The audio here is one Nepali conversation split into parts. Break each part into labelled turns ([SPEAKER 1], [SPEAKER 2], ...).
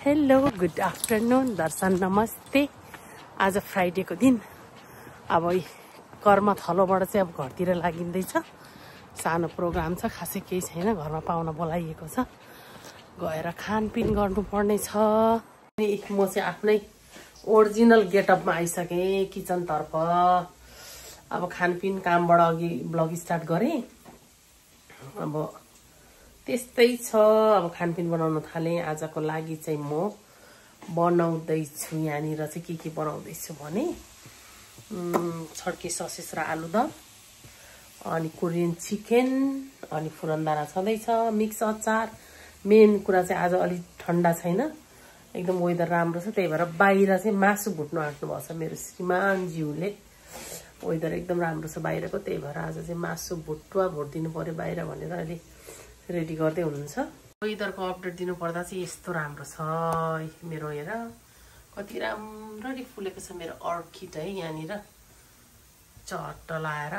[SPEAKER 1] हेलो गुड आफ्टरनुन दर्शन नमस्ते। आज फ्राइडे को दिन अब कर्म थलोबाट चाहिँ अब घरतिर लागिँदैछ। सानो प्रोग्राम छ, खासै केही छैन, घरमा पाहुना बोलाइएको छ, गएर खानपिन गर्नुपर्ने छ। म चाहिँ आफ्नै ओरिजिनल गेटअपमा आइसकेँ किचनतर्फ। अब खानपिन कामबाट अघि ब्लग स्टार्ट गरेँ। अब त्यस्तै छ, अब खानपिन बनाउन थालेँ। आजको लागि चाहिँ म बनाउँदैछु, यहाँनिर चाहिँ के बनाउँदैछु भने छड्के ससेस र आलुदम, अनि कोरियन चिकन, अनि फुरनदाना छँदैछ, मिक्स अचार। मेन कुरा चाहिँ आज अलिक ठन्डा छैन, एकदम वेदर राम्रो छ, त्यही भएर बाहिर चाहिँ मासु भुट्नु आँट्नु भएको छ मेरो श्रीमानज्यूले। वेदर एकदम राम्रो छ बाहिरको, त्यही भएर आज चाहिँ मासु भुटिदिनु पर्यो बाहिर भनेर अहिले रेडी गर्दै हुनुहुन्छ। वेदरको अपडेट दिनु पर्दा चाहिँ यस्तो राम्रो छ मेरो, हेर कति राम्ररी फुलेको छ मेरो अर्किड है। यहाँनिर चट्ट लाएर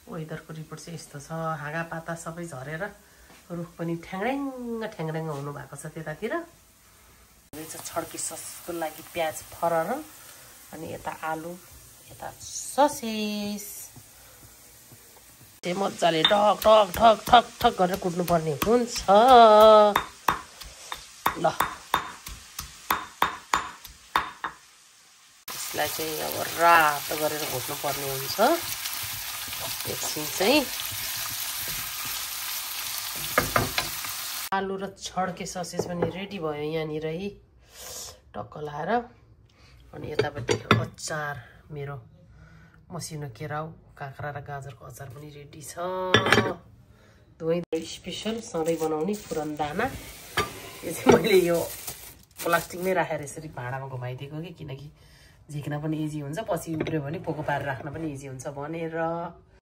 [SPEAKER 1] वेदरको रिपोर्ट चाहिँ यस्तो छ। हाँगा पाता सबै झरेर रुख पनि ठ्याङ्ग्याङ हुनु भएको छ त्यतातिर। छड्के ससको लागि प्याज फरर, अनि यता आलु, यता ससेस मजाले ठक ठक ठक ठक ठक गरेर कुट्नु पर्ने हुन्छ। ल यसलाई चाहिँ अब रातो गरेर घोट्नु पर्ने हुन्छ। एकछिन चाहिँ आलु र छड्के ससेस पनि रेडी भयो यहाँनिर है, टक्क लाएर। अनि यतापट्टि अचार मेरो मसिनो केराउ, काँक्रा र गाजरको अचार पनि रेडी छ। दुवै स्पेसल सधैँ बनाउने फुरनदाना। यो चाहिँ मैले यो प्लास्टिकमै राखेर यसरी भाँडामा घुमाइदिएको कि, किनकि झिक्न पनि इजी हुन्छ, पछि उब्रियो भने पोको पारेर राख्न पनि इजी हुन्छ भनेर।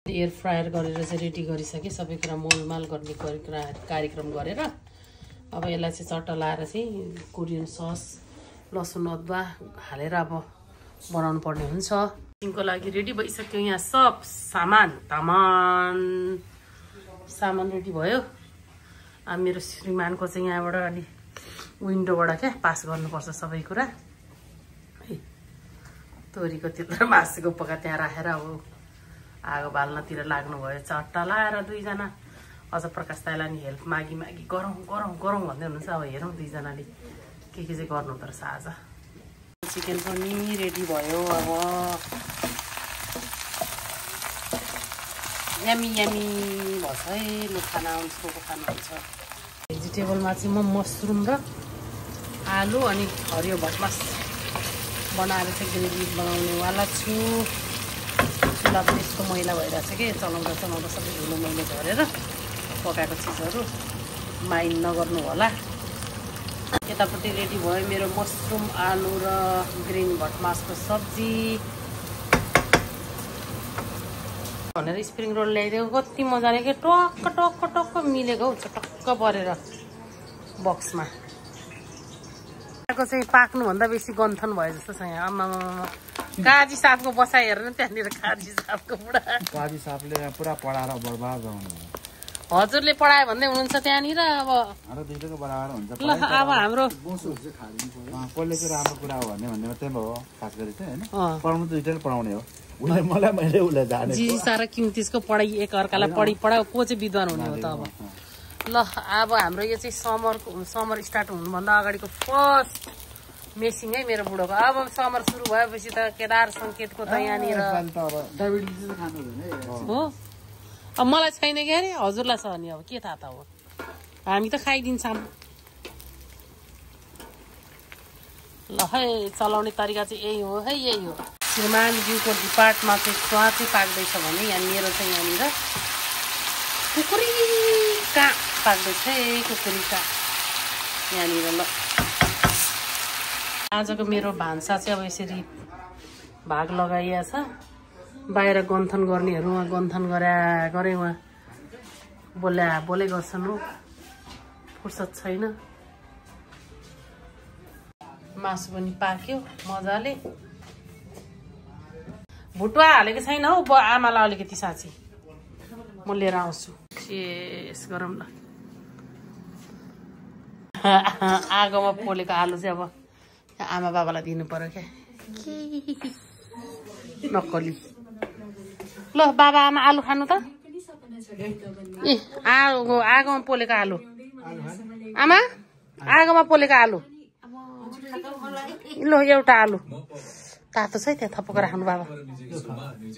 [SPEAKER 1] एयर फ्रायर गरेर चाहिँ रेडी गरिसकेँ, सबै कुरा मोलमाल गर्ने कार्यक्रम गरेर। अब यसलाई चाहिँ चट्ट लाएर चाहिँ कोरियन सस, लसुन अदुवा हालेर अब बनाउनु पर्ने हुन्छ। को लागि रेडी भइसक्यो। यहाँ सब सामान रेडी भयो। अब मेरो श्रीमानको चाहिँ यहाँबाट अलि विन्डोबाट क्या पास गर्नुपर्छ सबै कुरा है। तोरीको तेल र मासुको पका त्यहाँ राखेर अब आगो बाल्नतिर लाग्नुभयो। चट्टा लाएर दुईजना अझ प्रकाश दाइलाई नि हेल्प मागी गरौँ भन्दै हुनुहुन्छ। अब हेरौँ दुईजनाले के चाहिँ गर्नु हुँदो रहेछ। आज चिकन पनि रेडी भयो। अब यमी भन्छ है, लु खाना आउँछ, को खाना हुन्छ। भेजिटेबलमा चाहिँ म मसरुम र आलु अनि हरियो भटमास बनाएर चाहिँ ग्रेभी बनाउनेवाला छु। चुल्हा पनि यस्तो मैला भइरहेछ कि चलाउँदा सबै धुलो मैले झरेर पकाएको चिजहरू माइन्ड नगर्नु होला। यतापट्टि रेडी भयो मेरो मसरुम, आलु र ग्रिन भटमासको सब्जी भनेर स्प्रिङ रोल ल्याइदिएको। कति मजाले के टक्क टक्क टक्क मिलेको हौ, टक्क परेर बक्समा। चाहिँ पाक्नुभन्दा बेसी गन्थन भयो जस्तो छ यहाँ। आमामा काजी सापको बसाइ हेर्नु, त्यहाँनिर काजी सापको बुढा,
[SPEAKER 2] काजी सापले पुरा पढाएर बर्बाद गर्नु।
[SPEAKER 1] हजुरले पढायो भन्दै हुनुहुन्छ त्यहाँनिर। अब
[SPEAKER 2] दुईटैको बराबर हुन्छ।
[SPEAKER 1] ल अब हाम्रो
[SPEAKER 2] कसले चाहिँ राम्रो कुरा हो भन्ने त्यही भयो खास गरी चाहिँ होइन। पढाउनु त दुईटैले पढाउने हो। मलाई मैले उसलाई जाने
[SPEAKER 1] जी सारा किमतीको पढाइ एकअर्कालाई पढायो, को चाहिँ विद्वान हुने हो त। अब ल अब हाम्रो यो चाहिँ समर स्टार्ट हुनुभन्दा अगाडिको फर्स्ट मेसिङ है मेरो बुढोको। अब समर सुरु भएपछि त केदार सङ्केतको त यहाँनिर हो। अब मलाई छैन कि अरे, हजुरलाई छ नि, अब के थाहा त हो। हामी त खाइदिन्छौँ। ल है, चलाउने तरिका चाहिँ यही हो है, यही हो। श्रीमानज्यूको डिपार्टमा चाहिँ स्वाद पाक्दैछ भने यहाँ मेरो चाहिँ यहाँनिर कुकुरीका पाक्दैछ है, कुकुरीका यहाँनिर। ल आजको मेरो भान्सा चाहिँ अब यसरी भाग लगाइया छ। बाहिर गन्थन गर्नेहरू उहाँ गन्थन गरे उहाँ बोले गर्छन् हो, फुर्सद छैन। मासु पनि पाक्यो मजाले। भुटुवा हालेको छैन हौ आमालाई, अलिकति साँच्ची म लिएर आउँछु। यस गरौँ न। आगोमा पोलेको आलु चाहिँ अब आमा बाबालाई दिनु पर्यो क्या नक्कली ल बाबा आमा आलु खानु त ए आगोमा पोलेको आलु आमा आगोमा पोलेको आलु ल एउटा आलु तातो छ है त्यहाँ थपको राख्नु बाबा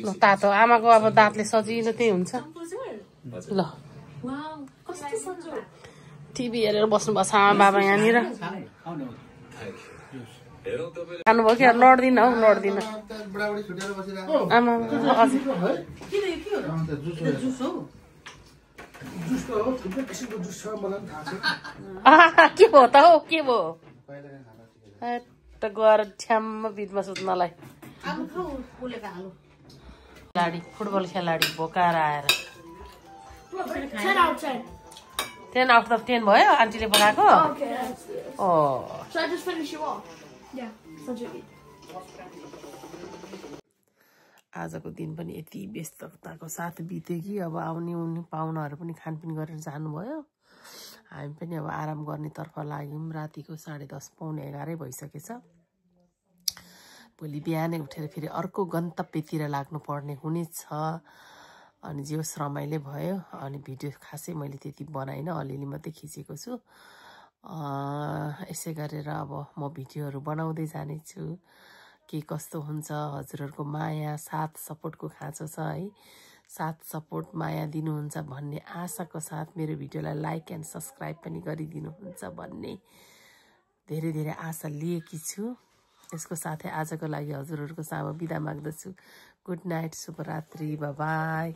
[SPEAKER 1] ल तातो आमाको अब दाँतले सजिलो त्यही हुन्छ ल टिभी हेरेर बस्नु भएको छ आमा बाबा यहाँनिर खानुभयो कि लड्दिन हौ लड्दिन आमा के भयो त हौ के भयो गएर छ्याम्म बिचमा सुत्नलाई खेलाडी फुटबल खेलाडी भोकाएर आएर 10 out of 10 भयो आन्टीले बनाएको आजको दिन पनि यति व्यस्तताको साथ बित्यो कि अब आउने पाहुनाहरू पनि खानपिन गरेर जानुभयो हामी पनि अब आराम गर्नेतर्फ लाग्यौँ रातिको 10:30 पौने 11 भइसकेछ भोलि बिहानै उठेर फेरि अर्को गन्तव्यतिर लाग्नु पर्ने हुनेछ अनि जे होस् रमाइलो भयो अनि भिडियो खासै मैले त्यति बनाइनँ अलिअलि मात्रै खिचेको छु यसै गरेर अब म भिडियोहरू बनाउँदै जानेछु के कस्तो हुन्छ हजुरहरूको माया साथ सपोर्टको खाँचो छ है साथ सपोर्ट माया दिनुहुन्छ भन्ने आशाको साथ मेरो भिडियोलाई लाइक एन्ड सब्सक्राइब पनि गरिदिनुहुन्छ भन्ने धेरै धेरै आशा लिएकी छु यसको साथै आजको लागि हजुरहरूको सामु बिदा माग्दछु गुड नाइट शुभरात्रि बाइ बाइ